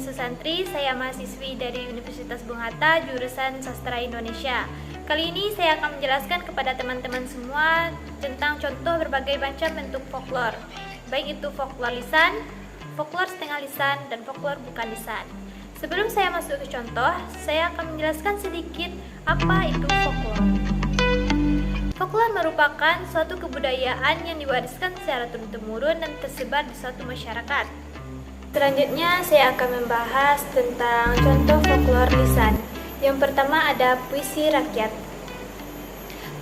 Susantri, saya mahasiswi dari Universitas Bung Hatta, jurusan Sastra Indonesia. Kali ini saya akan menjelaskan kepada teman-teman semua tentang contoh berbagai macam bentuk folklore, baik itu folklore lisan, folklore setengah lisan, dan folklore bukan lisan. Sebelum saya masuk ke contoh, saya akan menjelaskan sedikit apa itu folklore. Folklore merupakan suatu kebudayaan yang diwariskan secara turun-temurun dan tersebar di suatu masyarakat. Selanjutnya saya akan membahas tentang contoh folklore lisan. Yang pertama ada puisi rakyat.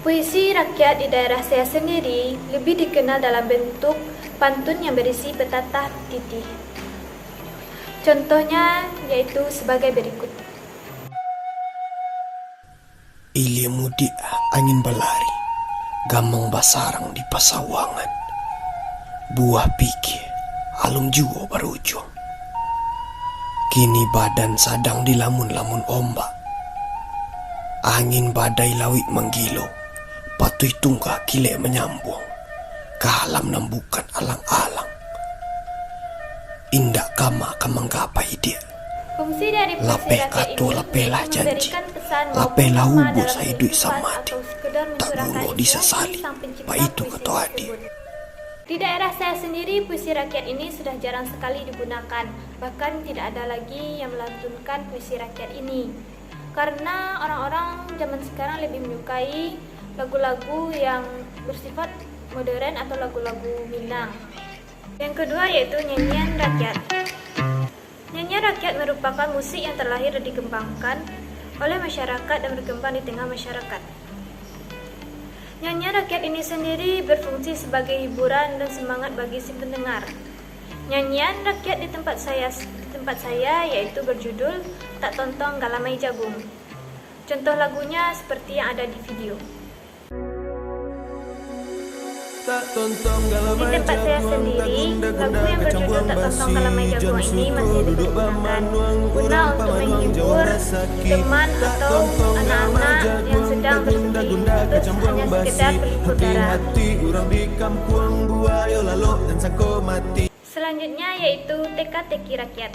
Puisi rakyat di daerah saya sendiri lebih dikenal dalam bentuk pantun yang berisi petatah titih. Contohnya yaitu sebagai berikut. Ilia mudik angin berlari, gamang basarang di pasawangan, buah pikir alum juga berujung. Kini badan sadang di lamun-lamun ombak, angin badai lawit menggilo, patuh tunggah kilek menyambung, kalam nambukan alang-alang. Indak kama kamanggapai dia. Fungsi dari puisi Lapeh rakyat kato ini lapelah janji, memberikan pesan lapeh maupun lahu hikmah bu dalam saya duit kehidupan samati, atau sekedar tak mencurahkan gulo isi disesali, sang pencipta pak itu puisi ketua adi. tersebut. Di daerah saya sendiri, puisi rakyat ini sudah jarang sekali digunakan. Bahkan tidak ada lagi yang melantunkan puisi rakyat ini. Karena orang-orang zaman sekarang lebih menyukai lagu-lagu yang bersifat modern atau lagu-lagu Minang. Yang kedua yaitu nyanyian rakyat. Nyanyian rakyat merupakan musik yang terlahir dan dikembangkan oleh masyarakat dan berkembang di tengah masyarakat. Nyanyian rakyat ini sendiri berfungsi sebagai hiburan dan semangat bagi si pendengar. Nyanyian rakyat di tempat saya yaitu berjudul Tak Tontong Galamai Jagung. Contoh lagunya seperti yang ada di video. Di tempat saya sendiri, lagu yang berjudul Tak Tontong Galamai Jagung ini masih digunakan guna untuk menghibur teman atau anak-anak yang sedang bersedih atau hanya sekedar berlipur darah. Selanjutnya yaitu teka-teki rakyat.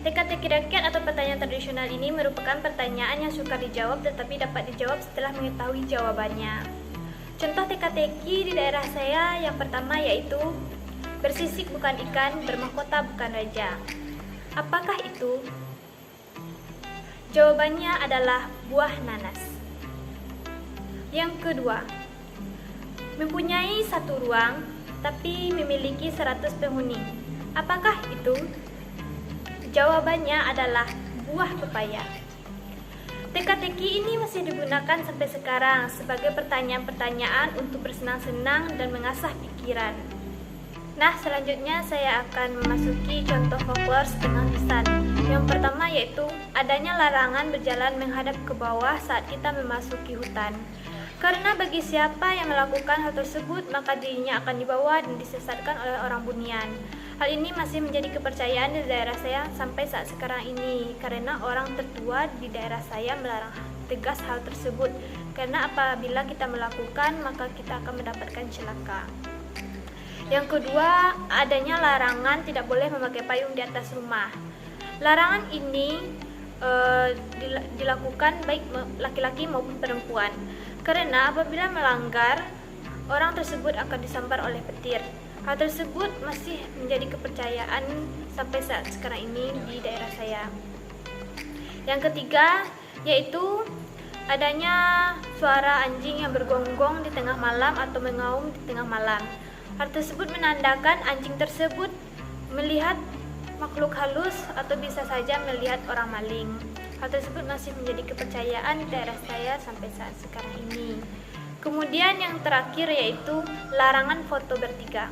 Teka-teki rakyat atau pertanyaan tradisional ini merupakan pertanyaan yang sukar dijawab tetapi dapat dijawab setelah mengetahui jawabannya. Contoh teka-teki di daerah saya yang pertama yaitu bersisik bukan ikan, bermahkota bukan raja. Apakah itu? Jawabannya adalah buah nanas. Yang kedua, mempunyai satu ruang tapi memiliki 100 penghuni. Apakah itu? Jawabannya adalah buah pepaya. Teka-teki ini masih digunakan sampai sekarang sebagai pertanyaan-pertanyaan untuk bersenang-senang dan mengasah pikiran. Nah, selanjutnya saya akan memasuki contoh folklore setengah lisan. Yang pertama yaitu adanya larangan berjalan menghadap ke bawah saat kita memasuki hutan. Karena bagi siapa yang melakukan hal tersebut, maka dirinya akan dibawa dan disesatkan oleh orang bunian. Hal ini masih menjadi kepercayaan di daerah saya sampai saat sekarang ini, karena orang tertua di daerah saya melarang tegas hal tersebut. Karena apabila kita melakukan, maka kita akan mendapatkan celaka. Yang kedua, adanya larangan tidak boleh memakai payung di atas rumah. Larangan ini dilakukan baik laki-laki maupun perempuan. Karena apabila melanggar, orang tersebut akan disambar oleh petir. Hal tersebut masih menjadi kepercayaan sampai saat sekarang ini di daerah saya. Yang ketiga yaitu adanya suara anjing yang bergonggong di tengah malam atau mengaum di tengah malam. Hal tersebut menandakan anjing tersebut melihat makhluk halus atau bisa saja melihat orang maling. Hal tersebut masih menjadi kepercayaan di daerah saya sampai saat sekarang ini. Kemudian yang terakhir yaitu larangan foto bertiga.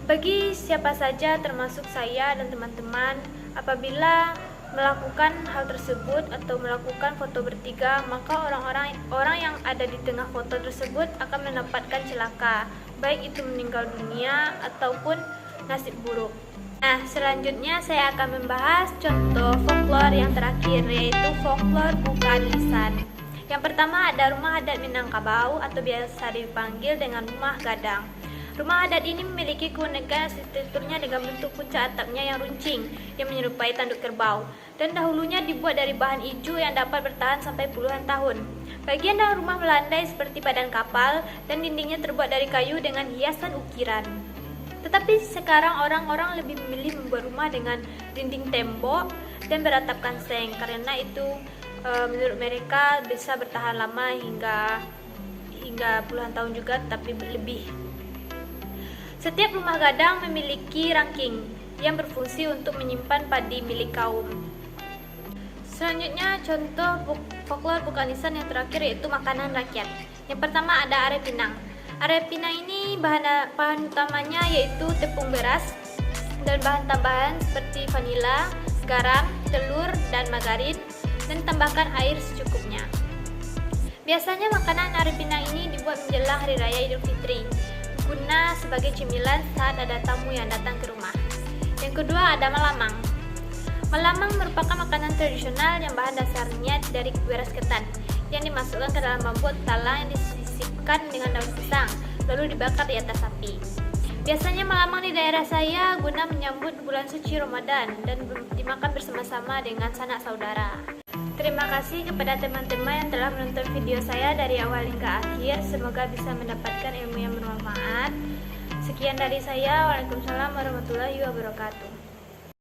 Bagi siapa saja termasuk saya dan teman-teman, apabila melakukan hal tersebut atau melakukan foto bertiga, maka orang yang ada di tengah foto tersebut akan mendapatkan celaka, baik itu meninggal dunia ataupun nasib buruk. Nah, selanjutnya saya akan membahas contoh folklore yang terakhir, yaitu folklore bukan lisan. Yang pertama ada rumah adat Minangkabau atau biasa dipanggil dengan rumah gadang. Rumah adat ini memiliki keunikan arsitekturnya dengan bentuk puncak atapnya yang runcing yang menyerupai tanduk kerbau, dan dahulunya dibuat dari bahan ijo yang dapat bertahan sampai puluhan tahun. Bagian dalam rumah melandai seperti badan kapal dan dindingnya terbuat dari kayu dengan hiasan ukiran. Tetapi sekarang orang-orang lebih memilih membuat rumah dengan dinding tembok dan beratapkan seng karena itu menurut mereka bisa bertahan lama hingga puluhan tahun juga, tapi lebih. Setiap rumah gadang memiliki rangking yang berfungsi untuk menyimpan padi milik kaum. Selanjutnya contoh folklor Bukanisan yang terakhir yaitu makanan rakyat. Yang pertama ada are pinang. Are pinang ini bahan utamanya yaitu tepung beras dan bahan tambahan seperti vanila, garam, telur, dan margarin, dan tambahkan air secukupnya. Biasanya makanan are pinang ini dibuat menjelang Hari Raya Idul Fitri, guna sebagai cemilan saat ada tamu yang datang ke rumah. Yang kedua ada malamang. Malamang merupakan makanan tradisional yang bahan dasarnya dari beras ketan yang dimasukkan ke dalam bambu talang yang disisipkan dengan daun pisang, lalu dibakar di atas api. Biasanya malamang di daerah saya guna menyambut bulan suci Ramadan dan dimakan bersama-sama dengan sanak saudara. Terima kasih kepada teman-teman yang telah menonton video saya dari awal hingga akhir. Semoga bisa mendapatkan ilmu yang bermanfaat. Sekian dari saya. Waalaikumsalam warahmatullahi wabarakatuh.